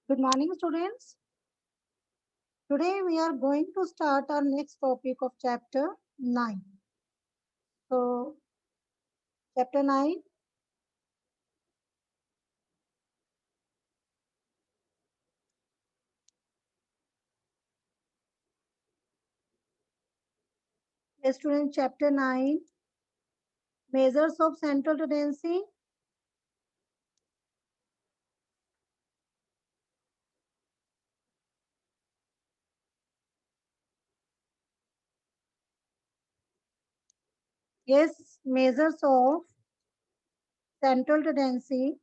Good morning, students. Today we are going to start our next topic of chapter 9. So, chapter 9, student, chapter 9, measures of central tendency. Yes, measures of central tendency,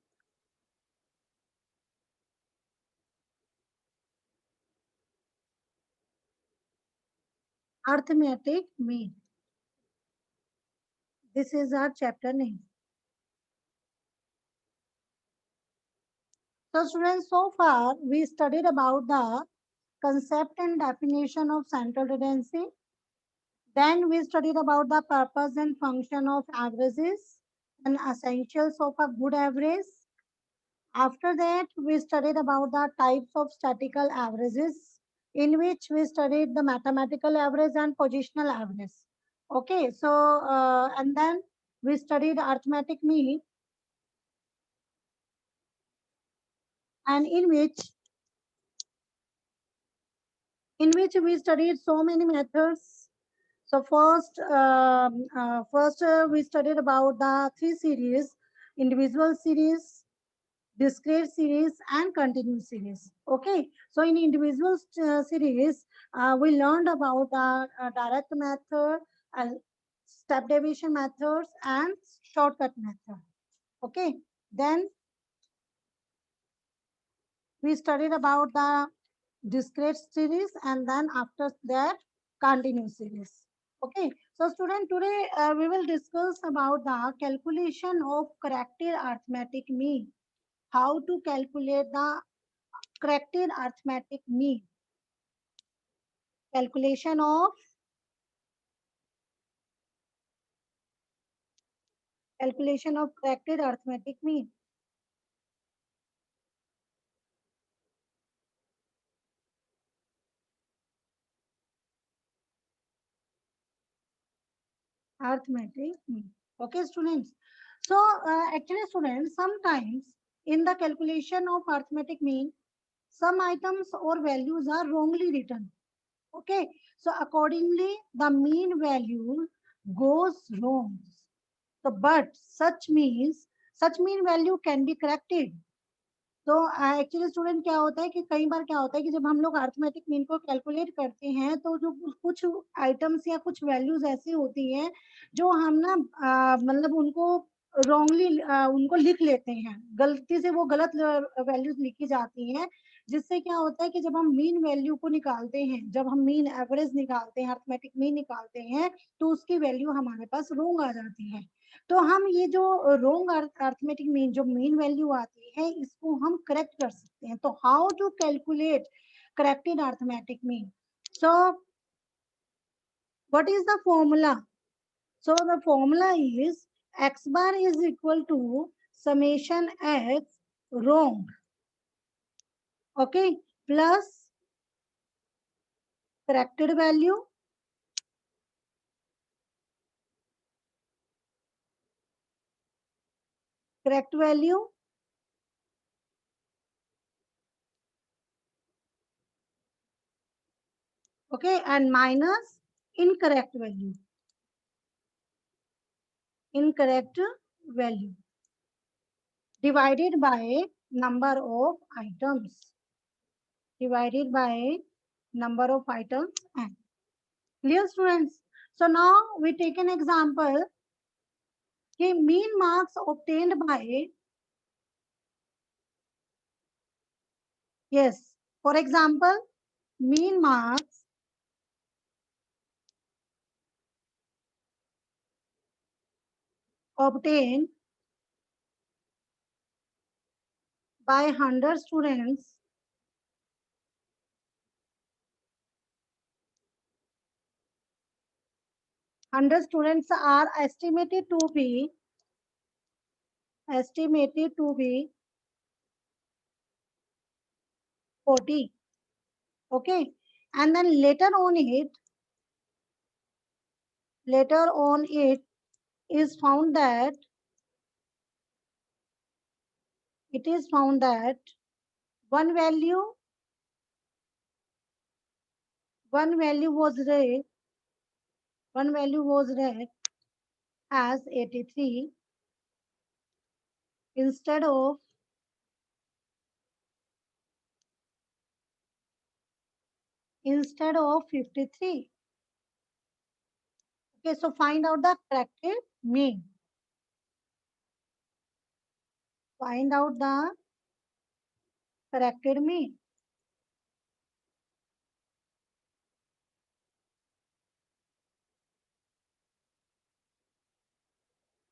arithmetic mean. This is our chapter name. So, students, so far we studied about the concept and definition of central tendency. Then we studied about the purpose and function of averages and essentials of a good average. After that, we studied about the types of statistical averages, in which we studied the mathematical average and positional average. Okay, so and then we studied arithmetic mean, and in which we studied so many methods. So first we studied about the three series: individual series, discrete series, and continuous series. Okay, so in individual series, we learned about the direct method, uh, step deviation methods, and shortcut method. Okay, then we studied about the discrete series, and then after that continuous series. Okay, so student, today we will discuss about the calculation of corrected arithmetic mean. How to calculate the corrected arithmetic mean. Calculation of corrected arithmetic mean. Arithmetic mean. Okay, students. So actually, students, sometimes in the calculation of arithmetic mean, some items or values are wrongly written. Okay, so accordingly, the mean value goes wrong. So, but such mean value can be corrected. तो actually student क्या होता है कि कई बार क्या होता है कि जब हम लोग अरिथमेटिक मीन को कैलकुलेट करते हैं तो जो कुछ आइटम्स या कुछ वैल्यूज ऐसी होती हैं जो हम ना मतलब उनको रॉन्गली उनको लिख लेते हैं, गलती से वो गलत वैल्यूज लिखी जाती हैं, जिससे क्या होता है कि जब हम मीन वैल्यू को निकालते हैं, जब हम मीन एवरेज निकालते हैं, अरिथमेटिक मीन निकालते हैं, तो उसकी वैल्यू हमारे पास रॉन्ग आ जाती है। तो हम ये जो रोंग अर्थमेटिक मीन जो मीन वैल्यू आती है इसको हम करेक्ट कर सकते हैं। तो how to calculate corrected arithmetic mean? So what is the formula? So the formula is x bar is equal to summation x wrong, okay, plus corrected value, correct value, okay, and minus incorrect value, incorrect value, divided by number of items, divided by number of items n. Clear, students? So now we take an example. Okay, mean marks obtained by, yes, for example, mean marks obtained by 100 students, 100 students are estimated to be 40. Okay, and then later on it is found that one value one value was read as 83 instead of 53. Okay, so find out the corrected mean. Find out the corrected mean.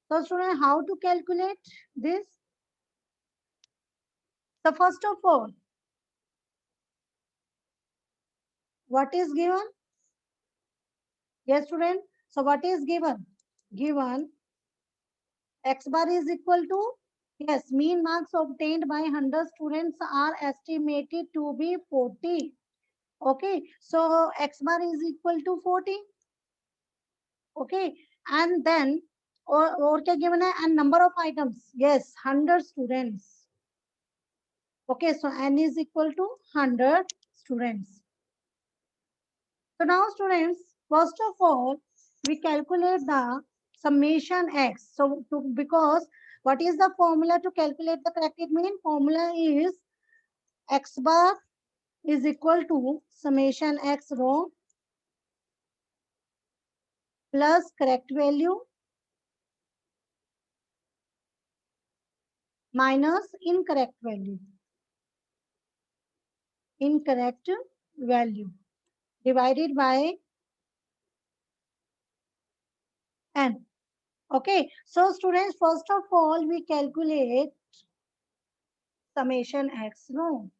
So student, how to calculate this? So first of all, what is given? Yes, student. So what is given? Given x bar is equal to, yes, mean marks obtained by 100 students are estimated to be 40. Okay, so x bar is equal to 40. Okay, and then or क्या given है? And number of items, yes, 100 students. Okay, so n is equal to 100 students. So now students, first of all, we calculate the summation x. So because what is the formula to calculate the corrected mean? Formula is x bar is equal to summation x row plus correct value minus incorrect value. Incorrect value divided by n. Okay, so students, first of all, we calculate summation x row.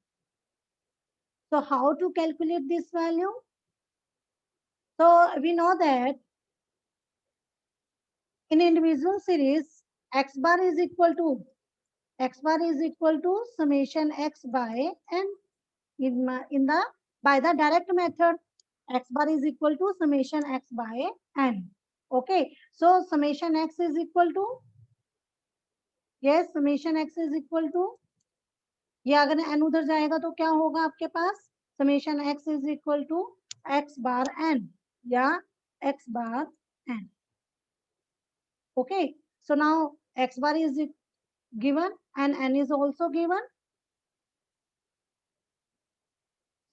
So how to calculate this value? So we know that in individual series, x bar is equal to summation x by n. By the direct method, x bar is equal to summation x by n. Okay, so summation x is equal to, yes, summation x is equal to, ये अगर n उधर जाएगा तो क्या होगा आपके पास? Summation x is equal to x bar n या x bar n. Okay, so now x bar is given and n is also given.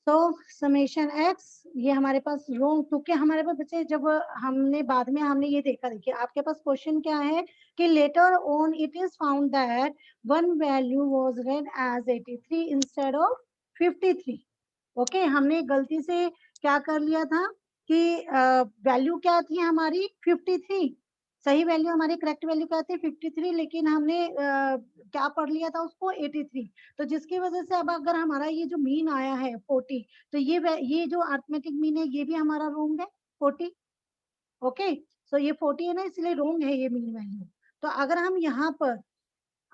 तो समेशन x ये हमारे पास रो, क्योंकि हमारे पास बच्चे जब हमने बाद में हमने ये देखा, देखिए आपके पास क्वेश्चन क्या है कि later on it is found that one value was read as 83 instead of 53. Okay, हमने गलती से क्या कर लिया था कि वैल्यू क्या थी हमारी 53, सही वैल्यू हमारी करेक्ट वैल्यू क्या थी 53, लेकिन हमने क्या पढ़ लिया था उसको 83. तो जिसकी वजह से अब अगर हमारा ये जो मीन आया है 40, तो ये जो अर्थमेटिक मीन है ये भी हमारा रोंग है 40. ओके, सो ये 40 है ना, इसलिए रोंग है ये मीन वैल्यू. तो अगर हम यहाँ पर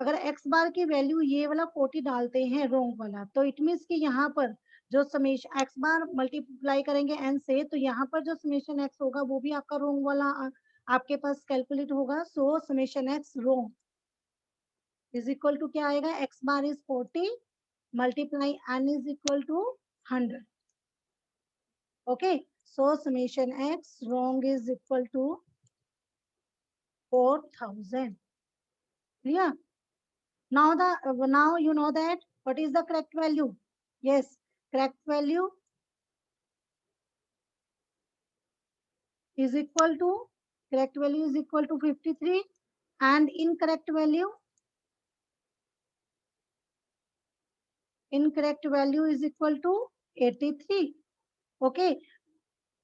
अगर एक्स बार की वैल्यू ये वाला 40 डालते हैं रोंग वाला, तो इट मीन्स कि यहाँ पर जो समेशन एक्स बार मल्टीप्लाई करेंगे एन से, तो यहाँ पर जो समेशन एक्स होगा वो भी आपका रोंग वाला आपके पास कैलकुलेट होगा. So summation x wrong is equal to क्या आएगा? X bar is 40 multiply n is equal to 100. Okay, so summation x wrong is equal to 4000. Clear? Now now you know that what is the correct value? Yes, correct value is equal to 53 and incorrect value is equal to 83. Okay,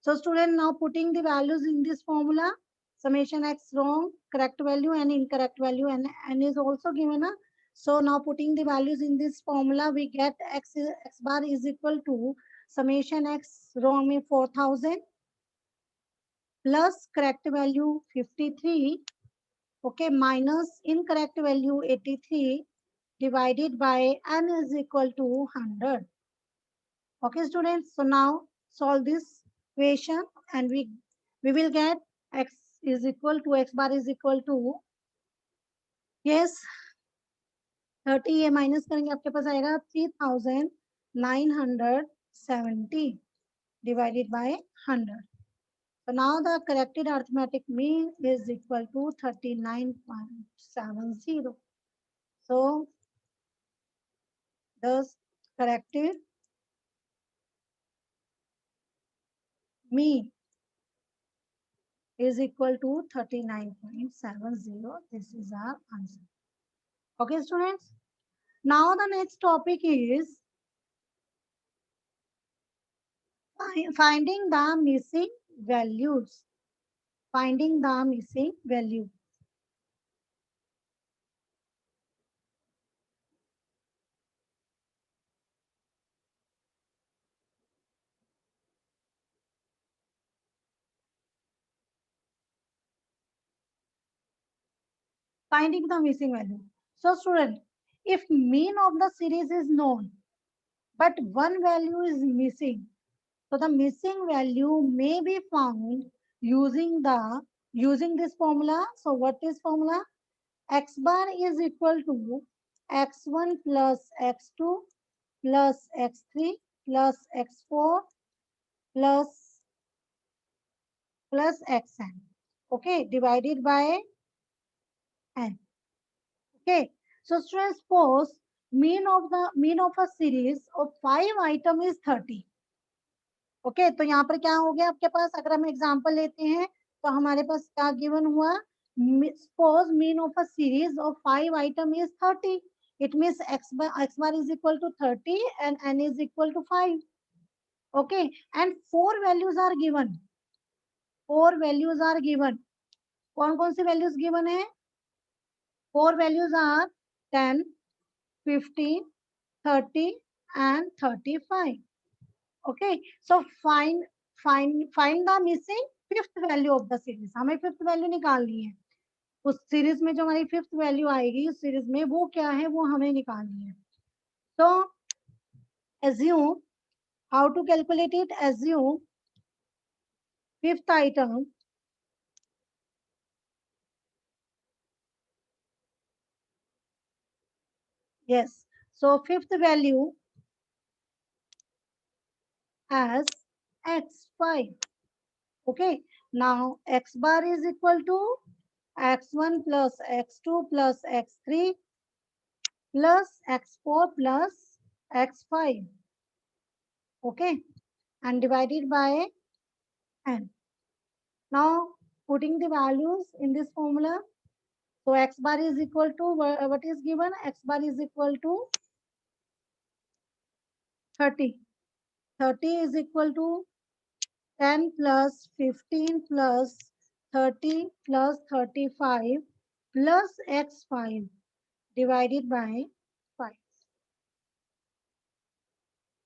so student, now putting the values in this formula, summation x wrong, correct value and incorrect value, and n is also given. So now putting the values in this formula, we get x bar is equal to summation x wrong में 4000 plus correct value 53, okay, minus incorrect value 83 divided by n is equal to 100. Okay, students. So now solve this equation and we will get x is equal to x bar is equal to, yes, 30 ये minus करेंगे आपके पास आएगा 3970 divided by 100. So now the corrected arithmetic mean is equal to 39.70. So the corrected mean is equal to 39.70. This is our answer. Okay, students. Now the next topic is finding the missing values. Finding the missing value. Finding the missing value. So student, if mean of the series is known, but one value is missing, so the missing value may be found using this formula. So what is formula? X bar is equal to x1 plus x2 plus x3 plus x4 plus xn. Okay, divided by n. Okay, so students, suppose mean of a series of 5 item is 30. Okay तो यहाँ पर क्या हो गया आपके पास, अगर हम example लेते हैं तो हमारे पास क्या गिवन हुआ, suppose mean of a series of 5 item is 30. It means x bar is equal to 30 and n is equal to 5. Okay, and 4 values are given. 4 values are given. कौन कौन सी वैल्यूज गिवन है? 4 values are 10, 15, 30 and 35. Okay, so find the missing fifth value of the series. हमें fifth value निकालनी है. उस series में जो हमारी फिफ्थ वैल्यू आएगी उस सीरीज में वो क्या है वो हमें निकालनी है. तो assume, how to calculate it? Assume fifth item yes, so fifth value as x5. Okay, now x bar is equal to x1 plus x2 plus x3 plus x4 plus x5. Okay, and divided by n. Now putting the values in this formula. So x bar is equal to what is given? X bar is equal to 30. 30 is equal to 10 plus 15 plus 30 plus 35 plus x5 divided by 5.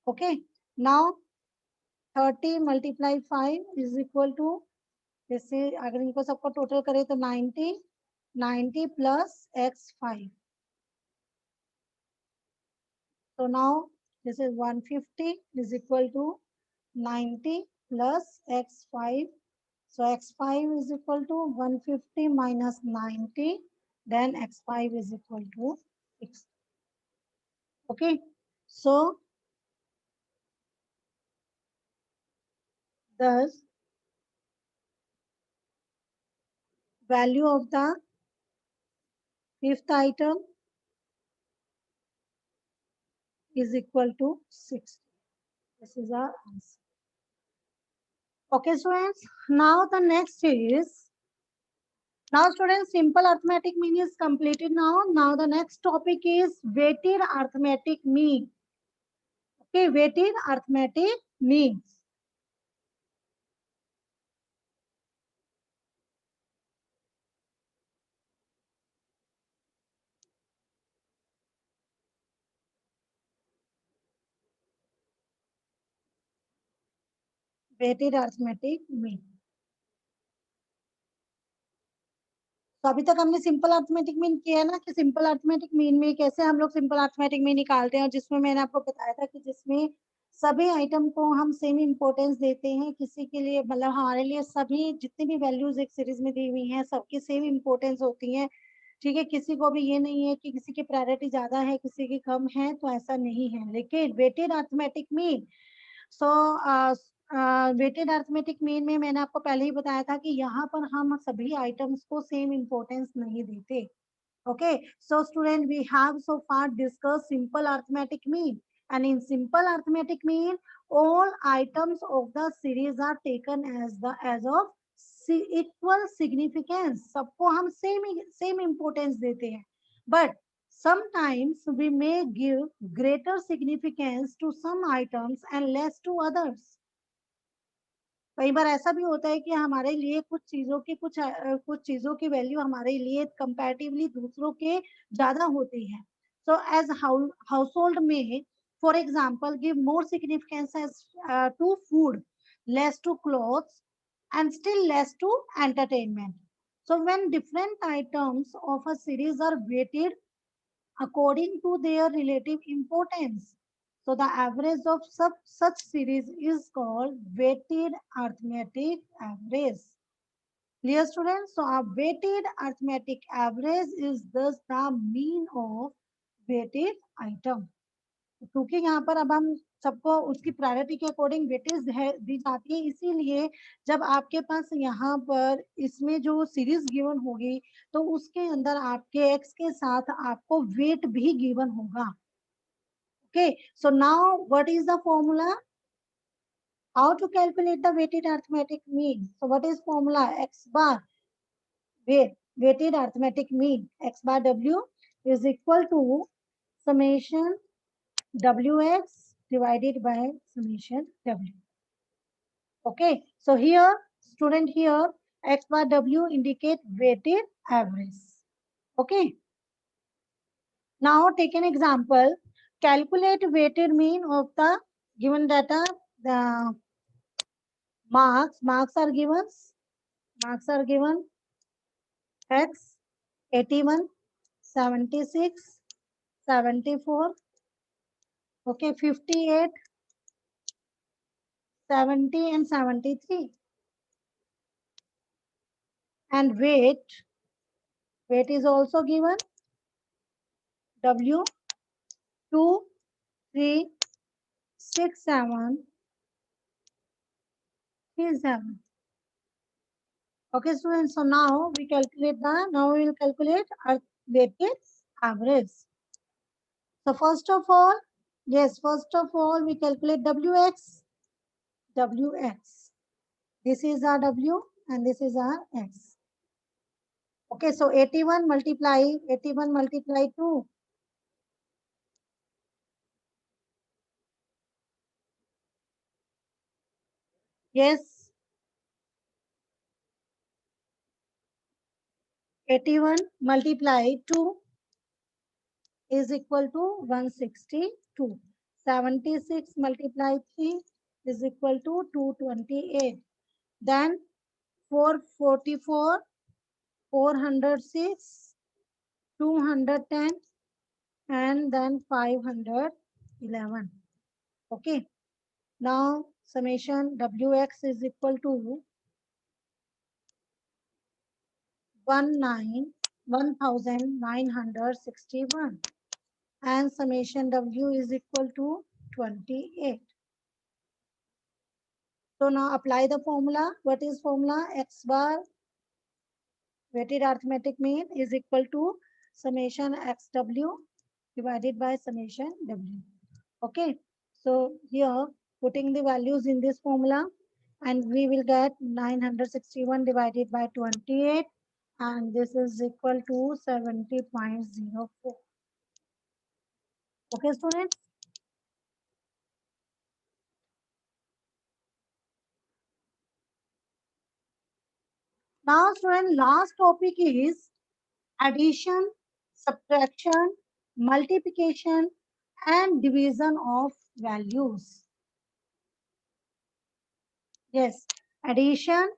Okay, now 30 multiply 5 is equal to, जैसे अगर इनको सबको total करें तो 90 plus x5. So now this is 150 is equal to 90 plus x5. So x5 is equal to 150 minus 90. Then x5 is equal to 6. Okay. So thus value of the fifth item is equal to 60. This is our answer. Okay, students. Now the next is, now students, simple arithmetic mean is completed now. Now the next topic is weighted arithmetic mean. Okay, weighted arithmetic means. Weighted arithmetic mean. तो अभी तक हमने simple arithmetic mean किया है ना, कि simple arithmetic mean में कैसे हम लोग सिंपल अर्थमेटिक मीन निकालते हैं, और जिसमें मैंने आपको बताया था कि जिसमें सभी आइटम को हम सेम इम्पोर्टेंस देते हैं, किसी के लिए मतलब हमारे लिए सभी जितनी भी वैल्यूज एक सीरीज में दी हुई हैं सबकी सेम इम्पोर्टेंस होती है। ठीक है, किसी को भी ये नहीं है कि किसी की प्रायोरिटी ज्यादा है किसी की कम है, तो ऐसा नहीं है। लेकिन वेटेड अरिथमेटिक मीन, सो वेटेड अरिथमेटिक मीन में मैंने आपको पहले ही बताया था कि यहाँ पर हम सभी आइटम्स को सेम इम्पोर्टेंस नहीं देते। Okay, so student, we have so far discussed simple arithmetic mean, and in simple arithmetic mean, all items of the series are taken as of equal significance. सबको हम same importance देते हैं, but sometimes we may give greater significance to some items and less to others. कई बार ऐसा भी होता है कि हमारे लिए कुछ चीजों की वैल्यू हमारे लिए कंपैरेटिवली दूसरों के ज्यादा होती है। सो एज हाउसहोल्ड में for example give more significance as to food, less to clothes and still less to entertainment. So when different items of a series are weighted according to their relative importance. So the average of such series is called weighted arithmetic average. Clear students? So a weighted arithmetic average is thus the mean of weighted item. क्योंकि यहाँ पर अब हम सबको उसकी priority के according weightage है दी जाती है, इसीलिए जब आपके पास यहाँ पर इसमें जो सीरीज गिवन होगी तो उसके अंदर आपके एक्स के साथ आपको वेट भी गिवन होगा। Okay, so now what is the formula, how to calculate the weighted arithmetic mean? So what is formula? X bar weighted arithmetic mean, x bar w is equal to summation wx divided by summation w. Okay, so here student, here x bar w indicate weighted average. Okay, now take an example. Calculate weighted mean of the given data. The marks are given. Marks are given x 81, 76, 74, okay, 58, 70 and 73. And weight is also given w 2, 3, 6, 7, 3, 7. Okay, students. So now we will calculate our weighted average. So first of all, we calculate wx. This is our w and this is our x. Okay, so 81 multiply 2. Yes, 81 multiply 2 is equal to 162. 76 multiply 3 is equal to 228. Then 444, 406, 210, and then 511. Okay. Now summation wx is equal to 1961 and summation w is equal to 28. So now apply the formula. What is formula? X bar weighted arithmetic mean is equal to summation xw divided by summation w. Okay. So here putting the values in this formula and we will get 961 divided by 28 and this is equal to 70.04. Okay, students. Now, student, last topic is addition, subtraction, multiplication, and division of values. Yes, addition,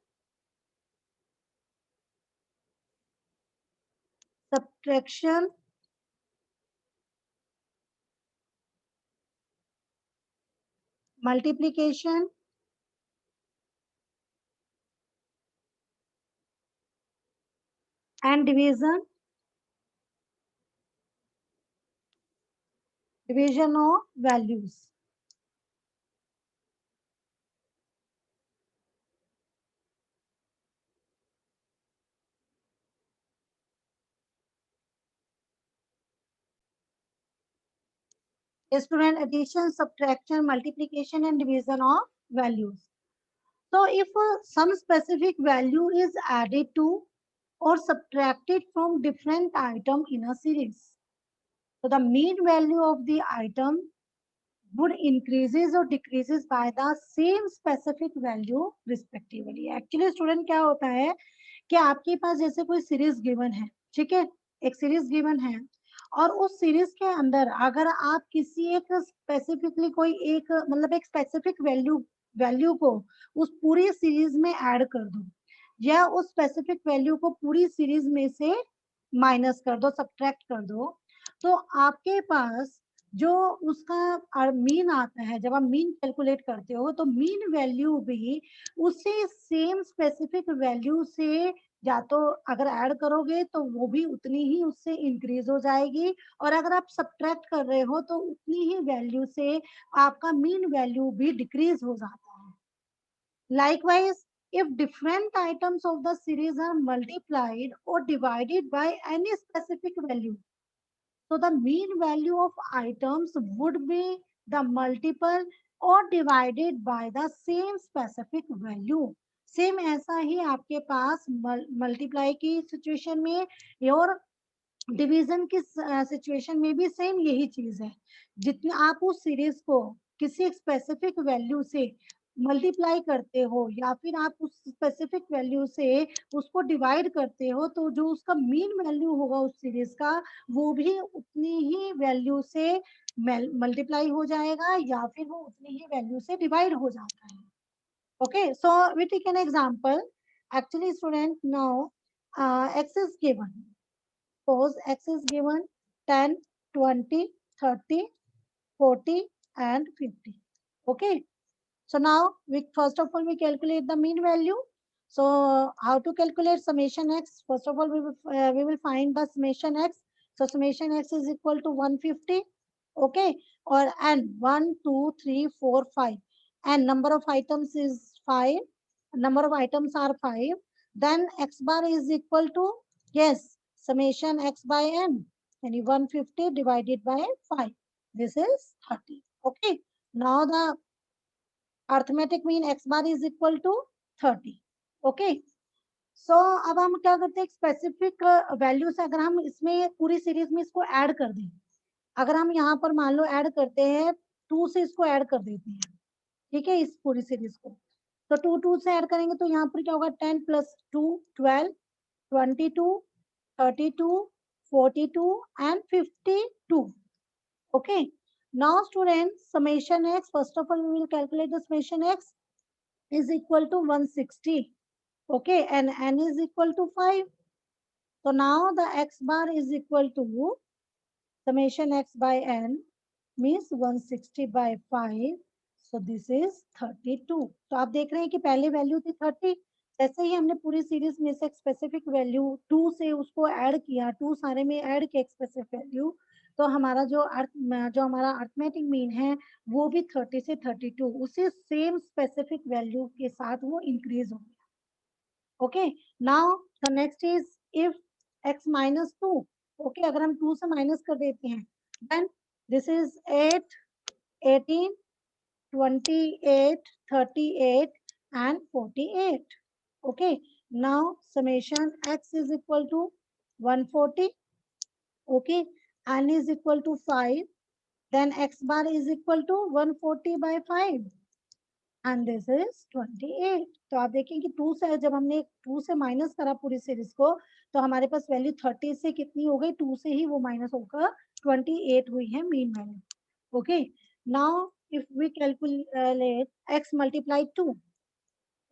subtraction, multiplication and division of values. Student, addition, subtraction, multiplication and division of values. So if some specific value is added to or subtracted from different item in a series, so the mean value of the item would increases or decreases by the same specific value respectively. Actually student क्या होता है कि आपके पास जैसे कोई series given है, ठीक है, एक सीरीज गिवन है और उस सीरीज के अंदर अगर आप किसी एक स्पेसिफिकली कोई एक मतलब एक स्पेसिफिक वैल्यू वैल्यू को उस पूरी सीरीज में ऐड कर दो या उस स्पेसिफिक वैल्यू को पूरी सीरीज में से माइनस कर दो, सब्ट्रैक्ट कर दो, तो आपके पास जो उसका मीन आता है, जब आप मीन कैलकुलेट करते हो तो मीन वैल्यू भी उसी सेम स्पेसिफिक वैल्यू से या तो अगर ऐड करोगे तो वो भी उतनी ही उससे इंक्रीज हो जाएगी और अगर आप सब्ट्रैक्ट कर रहे हो तो उतनी ही वैल्यू से आपका मीन वैल्यू भी डिक्रीज हो जाता है. Likewise, if different items of the series are multiplied or divided by any specific value, so the mean value of items would be the multiple or divided by the same specific value. Same ऐसा ही आपके पास multiply की situation में और division की situation में भी same यही चीज है. जितने आप उस सीरीज को किसी एक स्पेसिफिक वैल्यू से मल्टीप्लाई करते हो या फिर आप उस स्पेसिफिक वैल्यू से उसको डिवाइड करते हो तो जो उसका मीन वैल्यू होगा उस सीरीज का वो भी उतनी ही वैल्यू से मल्टीप्लाई हो जाएगा या फिर वो उतनी ही वैल्यू से डिवाइड हो जाता है. Okay, so we take an example. Actually, student, now x is given. Suppose x is given 10, 20, 30, 40 and 50. Okay. So now we first of all we calculate the mean value. So how to calculate summation x? First of all we will find the summation x. So summation x is equal to 150. Okay. Or and 1, 2, 3, 4, 5. And number of items is 5. Number of items are 5. Then x bar is equal to, yes, summation x by n. And 150 divided by 5. This is 30. Okay. Now the arithmetic mean x bar is equal to 30. Okay. So अब हम क्या करते हैं, specific value से अगर हम इसमें पूरी सीरीज में इसको ऐड कर दें, अगर हम यहाँ पर मान लो ऐड करते हैं 2 से इसको ऐड कर देते हैं, ठीक है, इस पूरी सीरीज को, तो 2 से ऐड करेंगे तो यहाँ पर क्या होगा, 10 plus 2 12, 22, 32, 42 and 52. Okay. Now students, summation x, first of all we will calculate the summation x is equal to 160. Okay, and n is equal to 5. So now the x bar is equal to summation x by n means 160 by 5. So this is 32. तो आप देख रहे हैं कि पहले value थी 30, जैसे ही हमने पूरी सीरीज में से स्पेसिफिक वैल्यू 2 से उसको ऐड किया, 2 सारे में ऐड किया स्पेसिफिक वैल्यू, तो हमारा जो हमारा अर्थमेटिक मीन है वो भी 30 से 32 उसी सेम स्पेसिफिक वैल्यू के साथ वो इंक्रीज हो गया. Okay. Now the next is if x minus 2. Okay, अगर हम 2 से माइनस कर देते हैं then this is 8, 18, 28, 38 and 48. Okay, now summation x is equal to 140. Okay, n is equal to 5. Then x bar is equal to 140 by 5 and this is 28. तो आप देखें कि 2 से जब हमने 2 से माइनस करा पूरी सीरीज को तो हमारे पास वैल्यू 30 से कितनी हो गई, 2 से ही वो माइनस होकर 28 हुई है mean value. Okay. Now if we calculate x multiply 2,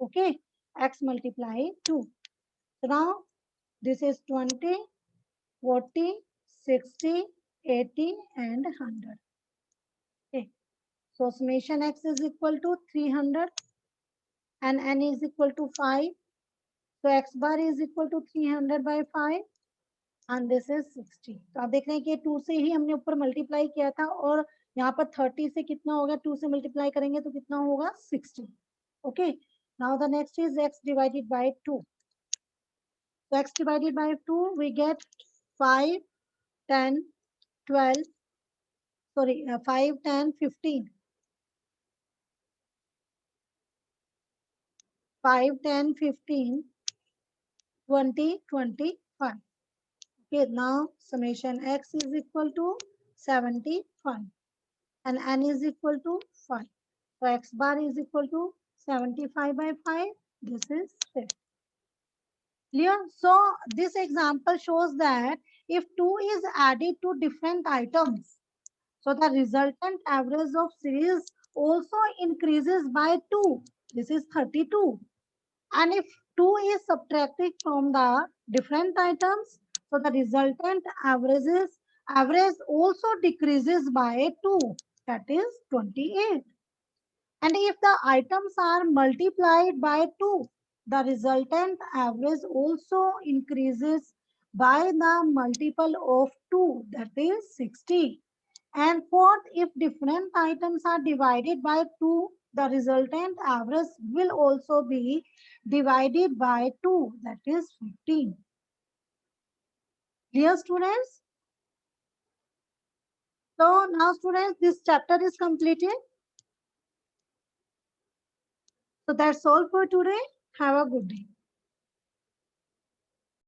okay, x multiply 2. So now this is 20, 40, 60, 80 and 100. Okay. So summation x is equal to 300 and n is equal to 5. So x bar is equal to 300 by 5 and this is 60. तो आप देख रहे हैं कि 2 से ही हमने ऊपर multiply किया था और यहाँ पर 30 से कितना हो गया, 2 से मल्टीप्लाई करेंगे तो कितना होगा 60. Okay. Now the next is x divided by 2. So x divided by 2 we get 5, 10, 12, sorry 5, 10, 15. 5, 10, 15, 20, 25. Okay, now summation x is equal to 75 and n is equal to 5. So x bar is equal to 75 by 5. This is 50. Clear? So this example shows that if 2 is added to different items, so the resultant average of series also increases by 2. This is 32. And if 2 is subtracted from the different items, so the resultant average also decreases by 2. That is 28. And if the items are multiplied by 2, the resultant average also increases by the multiple of 2, that is 60. And fourth, if different items are divided by 2, the resultant average will also be divided by 2, that is 15. Clear, students? So now students, this chapter is completed. So that's all for today. Have a good day.